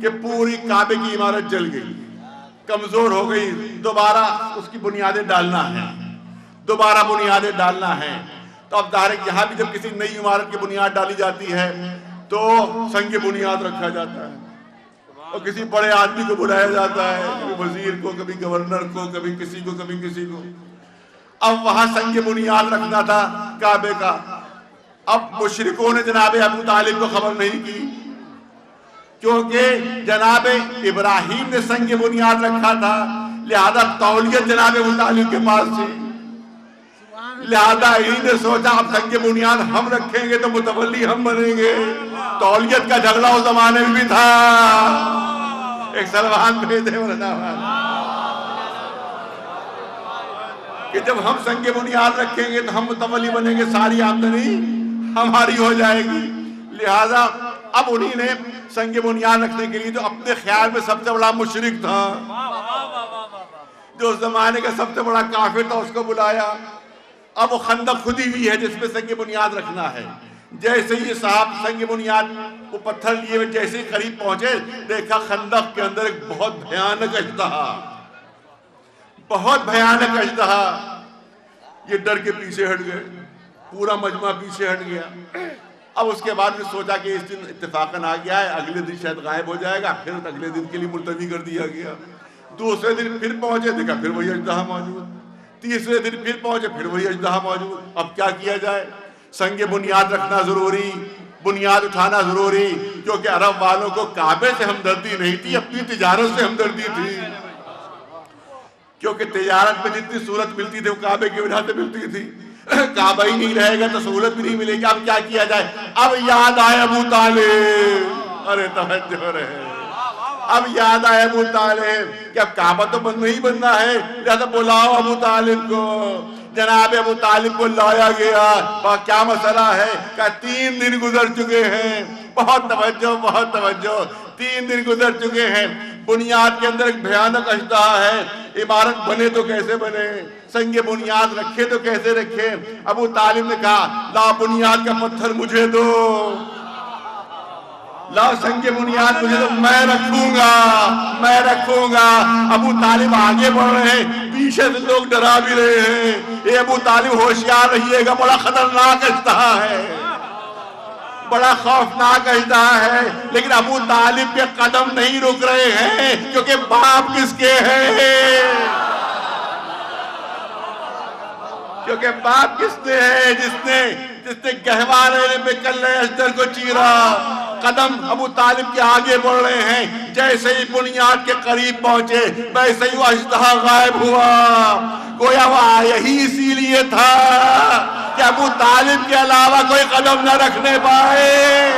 کہ پوری کعبے کی عمارت جل گئی، کمزور ہو گئی۔ دوبارہ اس کی بنیادیں ڈالنا ہے، دوبارہ بنیادیں ڈالنا ہے۔ تو اب ظاہر ہے کہ یہاں بھی جب کسی نئی عمارت کی بنیاد ڈالی جاتی ہے تو سنگ بنیاد رکھا جاتا ہے، اور کسی بڑے آدمی کو بلایا جاتا ہے، کبھی وزیر کو، کبھی گورنر کو، کبھی کسی کو، کبھی کسی کو۔ اب وہاں سنگ بنیاد رکھنا تھا کعبے کا۔ اب مشرکوں نے جناب ابو طالب کو خبر نہیں کی، کیونکہ جناب ابراہیم نے سنگ بنیاد رکھا تھا، لہذا تولیت جناب ابو طالب کے پاس تھی، لہذا انہی نے سوچا اب سنگ بنیاد ہم رکھیں گے تو متولی ہم بنیں گے۔ تولیت کا جھگڑا اس زمانے میں بھی تھا۔ ایک سلوان بھیجے کہ جب ہم سنگ بنیاد رکھیں گے تو ہم متولی بنیں گے، ساری آمدنی ہماری ہو جائے گی۔ لہذا اب انہی نے سنگ بنیاد رکھنے کے لیے جو اپنے خیال میں سب سے بڑا مشرک تھا، جو اس زمانے کا سب سے بڑا کافر تھا، اس کو بلایا۔ اب وہ خندق کھدی ہوئی ہے جس پہ سنگ بنیاد رکھنا ہے۔ جیسے یہ صاحب سنگ بنیاد وہ پتھر لیے ہوئے جیسے قریب پہنچے، دیکھا خندق کے اندر ایک بہت بھیانک اژدہا، بہت بھیانک اژدہا۔ یہ ڈر کے پیچھے ہٹ گئے، پورا مجمع پیچھے ہٹ گیا۔ اب اس کے بعد میں سوچا کہ اس دن اتفاقاً آ گیا ہے، اگلے دن شاید غائب ہو جائے گا، پھر اگلے دن کے لیے ملتوی کر دیا گیا۔ دوسرے دن پھر پہنچے، دیکھا پھر وہی اژدہا موجود۔ تیسرے دن پھر پہنچے، پھر وہی اژدہا موجود۔ اب کیا کیا جائے؟ سنگ بنیاد رکھنا ضروری، بنیاد اٹھانا ضروری، کیونکہ عرب والوں کو کعبے سے ہمدردی نہیں تھی، اپنی تجارت سے ہمدردی تھی، کیونکہ تجارت میں جتنی سہولت ملتی تھی وہ کعبے کی وجہ سے ملتی تھی۔ کعبہ ہی نہیں رہے گا تو سہولت بھی نہیں ملے گی۔ اب کیا کیا جائے؟ اب یاد آئے ابو طالب، ارے توجہ رہے، اب یاد آئے ابو طالب کہ اب کعبہ تو نہیں بننا ہے، لہذا بلاؤ ابو طالب کو۔ جناب ابو طالب کو لایا گیا۔ کیا مسئلہ ہے؟ کہ 3 دن گزر چکے ہیں، بہت توجہ، بہت توجہ، 3 دن گزر چکے ہیں۔ بنیاد کے اندر ایک بھیانک اژدہا ہے. عمارت بنے تو کیسے بنے, سنگ بنیاد رکھے تو کیسے رکھے. ابو طالب نے کہا لا بنیاد کا پتھر مجھے دو, لا سنگ بنیاد مجھے دو, میں رکھوں گا, میں رکھوں گا. ابو طالب آگے بڑھ رہے ہیں, پیچھے سے لوگ ڈرا بھی رہے ہیں. اے ابو طالب ہوشیار رہیے گا, بڑا خطرناک اژدہا ہے, بڑا خوفناک اژدہا ہے. لیکن ابو طالب کے قدم نہیں رک رہے ہیں, کیونکہ باپ کس کے ہیں, کیونکہ باپ کس نے ہے, جس نے گہوارے میں کلے اژدر کو چیرا. قدم ابو طالب کے آگے بڑھ رہے ہیں. جیسے ہی بنیاد کے قریب پہنچے ویسے ہی وہ اژدہا غائب ہوا. گویا وہ یہی اسی لیے تھا کہ ابو طالب کے علاوہ کوئی قدم نہ رکھنے پائے.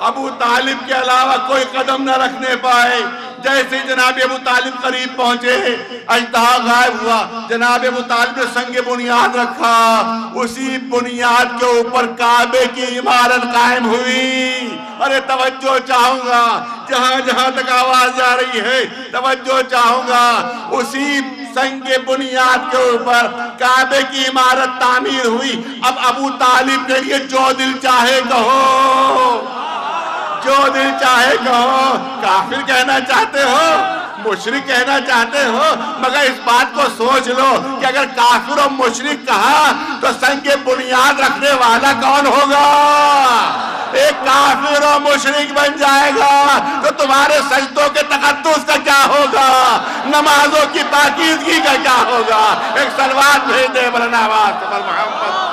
ابو طالب کے علاوہ کوئی قدم نہ رکھنے پائے. جیسے جناب ابو طالب قریب پہنچے اژدہا غائب ہوا. جناب ابو طالب نے سنگ بنیاد رکھا, اسی بنیاد کے اوپر کعبے کی عمارت قائم ہوئی. ارے توجہ چاہوں گا, جہاں جہاں تک آواز جا رہی ہے توجہ چاہوں گا. اسی سنگ بنیاد کے اوپر کعبے کی عمارت تعمیر ہوئی. اب ابو طالب کے لیے جو دل چاہے کہو, جو دل چاہے کہو. کافر کہنا چاہتے ہو, مشرک کہنا چاہتے ہو, مگر اس بات کو سوچ لو کہ اگر کافر و مشرک کہا تو سنگ بنیاد رکھنے والا کون ہوگا؟ ایک کافر و مشرک بن جائے گا تو تمہارے سجدوں کے تقدس کا کیا ہوگا, نمازوں کی پاکیزگی کا کیا ہوگا؟ ایک صلوات بھیج دے مولانا عباس پر محمد.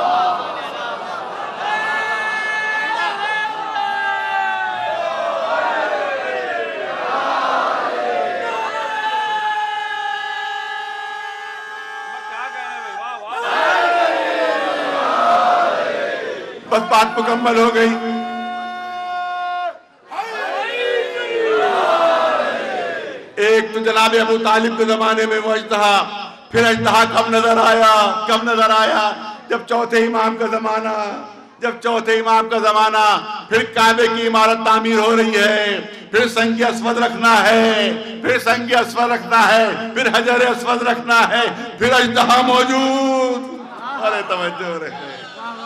بس بات مکمل ہو گئی. ایک تو جناب ابو طالب کے زمانے میں وہ اژدہا, پھر اژدہا کب نظر آیا, کب نظر آیا؟ جب چوتھے امام کا زمانہ, جب چوتھے امام کا زمانہ, پھر کعبے کی عمارت تعمیر ہو رہی ہے, پھر سنگ اسود رکھنا ہے, پھر سنگ اسود رکھنا ہے, پھر حجر اسود رکھنا ہے, پھر اژدہا موجود. ارے توجہ رہے,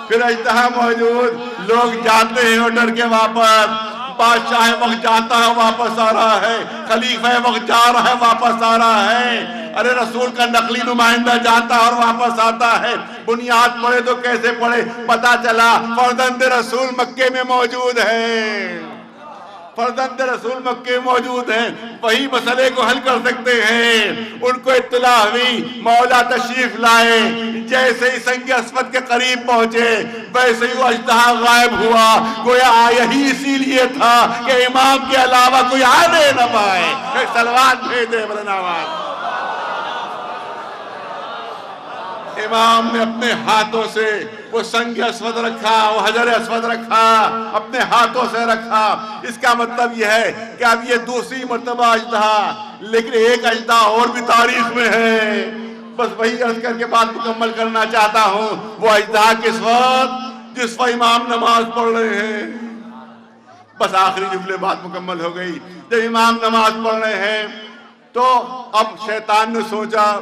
پھر اژدہا موجود. لوگ جاتے ہیں اور ڈر کے واپس, بادشاہ وقت جاتا ہے واپس آ رہا ہے, خلیفہ وقت جا رہا ہے واپس آ رہا ہے. ارے رسول کا نقلی نمائندہ جاتا ہے اور واپس آتا ہے. بنیاد پڑے تو کیسے پڑے؟ پتا چلا فرزند رسول مکے میں موجود ہے, فرزند رسول مکے موجود ہیں, وہی مسئلے کو حل کر سکتے ہیں. ان کو اطلاع ہوئی, مولا تشریف لائے. جیسے ہی سنگ اسود کے قریب پہنچے ویسے ہی وہ اژدہا غائب ہوا. گویا یہی اسی لیے تھا کہ امام کے علاوہ کوئی آنے نہ پائے. ایک صلوات بھیج دے مولانا عباس. امام نے اپنے ہاتھوں سے وہ سنگ اسود رکھا, وہ حجر اسود رکھا, اپنے ہاتھوں سے رکھا. اس کا مطلب یہ ہے کہ اب یہ دوسری مرتبہ اژدہا, لیکن ایک اژدہا اور بھی تاریخ میں ہے. بس وہی عرض کر کے بات مکمل کرنا چاہتا ہوں. وہ اژدہا کس وقت؟ جس وقت امام نماز پڑھ رہے ہیں. بس آخری جملے بات مکمل ہو گئی. جب امام نماز پڑھ رہے ہیں تو اب شیطان نے سوچا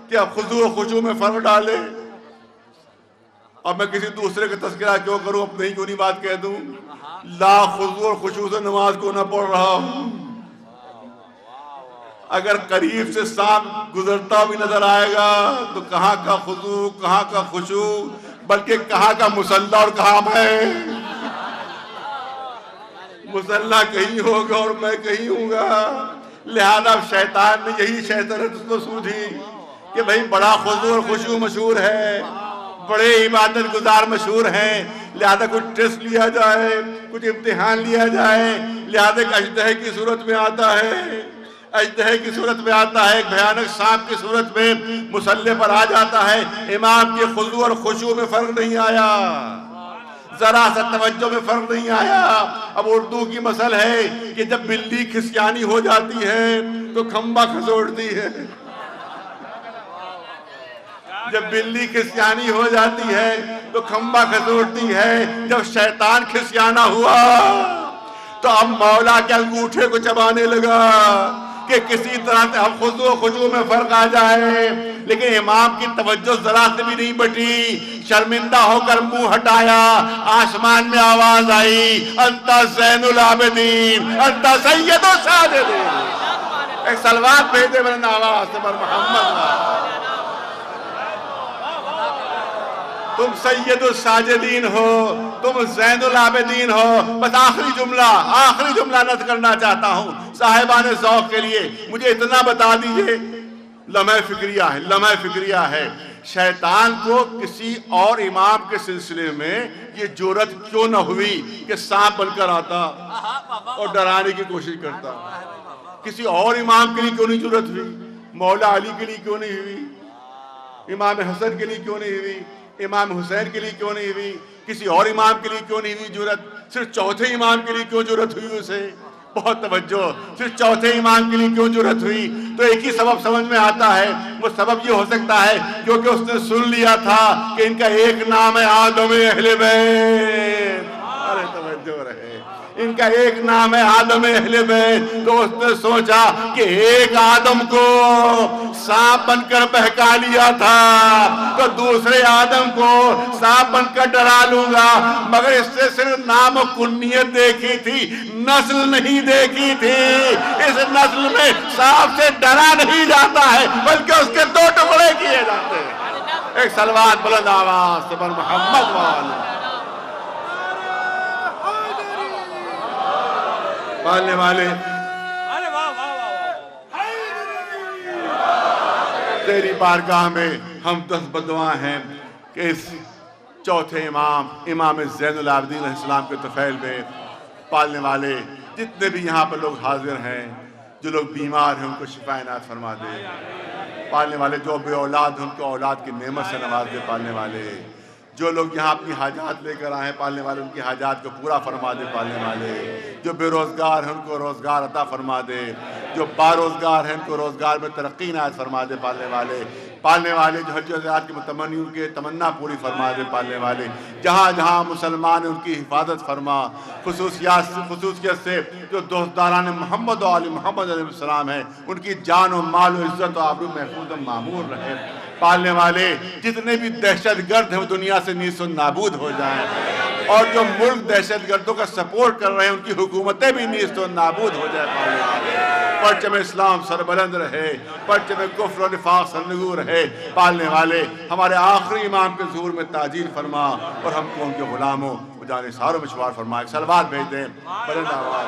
کہ اب خضوع و خشوع میں فرق ڈالے. اب میں کسی دوسرے کا تذکرہ کیوں کروں, اپنے ہی کیوں نہیں بات کہہ دوں. لا خضوع اور خشوع سے نماز کو نہ پڑھ رہا ہوں. اگر قریب سے سانپ گزرتا بھی نظر آئے گا تو کہاں کا خضوع, کہاں کا خشوع, بلکہ کہاں کا مصلی اور کہاں میں. مصلی کہیں ہوگا اور میں کہیں ہوں گا. لہذا شیطان نے یہی شیطنت اس کو سوجھی کہ بھئی بڑا خضوع اور خشوع مشہور ہے, بڑے عبادت گزار مشہور ہیں, لہذا کچھ ٹیسٹ لیا جائے, کچھ امتحان لیا جائے. لہذا ایک اژدہے کی صورت میں آتا ہے, اژدہے کی صورت میں آتا ہے, ایک بھیانک سانپ کی صورت میں مصلی پر آ جاتا ہے. امام کے خضوع اور خشوع میں فرق نہیں آیا, ذرا سا توجہ میں فرق نہیں آیا. اب اردو کی مثل ہے کہ جب بلی کھسیانی ہو جاتی ہے تو کھمبا کھسوڑتی ہے. جب بلی کھسیانی ہو جاتی ہے تو کھمبا کھسوڑتی ہے. جب شیطان کھسیانا ہوا تو اب مولا کے انگوٹھے کو چبانے لگا کہ کسی طرح سے اب خضوع و خضوع میں فرق آ جائے، لیکن امام کی توجہ ذرا سے بھی نہیں بٹی، شرمندہ ہو کر منہ ہٹایا، آسمان میں آواز آئی، انت زین العابدین انت سید الساجدین۔ ایک صلوات بھیجے بلند آواز سے بر محمد، تم سید الساجدین ہو، تم زین العابدین ہو۔ بس آخری جملہ نت کرنا چاہتا ہوں صاحبان ذوق کے لیے، مجھے اتنا بتا دیجئے، لمحہ فکریہ ہے، شیطان کو کسی اور امام کے سلسلے میں یہ جرأت کیوں نہ ہوئی کہ سانپ بن کر آتا اور ڈرانے کی کوشش کرتا؟ کسی اور امام کے لیے کیوں نہیں جرأت ہوئی؟ مولا علی کے لیے کیوں نہیں ہوئی؟ امام حسن کے لیے کیوں نہیں ہوئی؟ امام حسین کے لیے کیوں نہیں ہوئی؟ کسی اور امام کے لیے کیوں نہیں ہوئی جرأت؟ صرف چوتھے امام کے لیے کیوں جرأت ہوئی اسے؟ بہت توجہ، صرف چوتھے امام کے لیے کیوں جرأت ہوئی؟ تو ایک ہی سبب سمجھ میں آتا ہے، وہ سبب یہ ہو سکتا ہے کیونکہ اس نے سن لیا تھا کہ ان کا ایک نام ہے آدم اہل بیت۔ ارے توجہ رہے، ان کا ایک نام ہے آدم اہل بیت، تو اس نے سوچا کہ ایک آدم کو سانپ بن کر بہکا لیا تھا تو دوسرے آدم کو سانپ بن کر ڈرا لوں گا، مگر اس سے صرف نام و کنیت دیکھی تھی، نسل نہیں دیکھی تھی۔ اس نسل میں سانپ سے ڈرا نہیں جاتا ہے بلکہ اس کے دو ٹکڑے کیے جاتے ہیں۔ ایک صلوات بلند آواز سے بر محمد پالنے والے، تیری بارگاہ میں ہم دست بدعا ہیں کہ اس چوتھے امام زین العابدین علیہ السلام کے طفیل میں پالنے والے جتنے بھی یہاں پر لوگ حاضر ہیں، جو لوگ بیمار ہیں ان کو شفا عنایت فرما دے، پالنے والے جو بے اولاد ہیں ان کو اولاد کی نعمت سے نواز دے، پالنے والے جو لوگ یہاں اپنی حاجات لے کر آئے ہیں، پالنے والے ان کی حاجات کو پورا فرما دے، پالنے والے جو بے روزگار ہیں ان کو روزگار عطا فرما دے، جو باروزگار ہیں ان کو روزگار میں ترقی عنایت فرما دے، پالنے والے جو حج و زیارت کی متمنی ان کے تمنا پوری فرما دے، پالنے والے جہاں جہاں مسلمان ہیں ان کی حفاظت فرما، خصوصیت سے جو دوستداران محمد و آل محمد علیہ السلام ہیں ان کی جان و مال و عزت و آبرو محفوظ و معمور رہے، پالنے والے جتنے بھی دہشت گرد ہیں وہ دنیا سے نیست و نابود ہو جائیں، اور جو ملک دہشت گردوں کا سپورٹ کر رہے ہیں ان کی حکومتیں بھی نیست و نابود ہو جائیں، پالنے والے پرچم اسلام سربلند رہے، پرچم کفر و نفاق سرنگو رہے، پالنے والے ہمارے آخری امام کے ظہور میں تاجیل فرما اور ہم کو ان کے غلاموں و جانثاروں میں شمار فرما۔ ایک صلوات بھیج دیں بلند آواز۔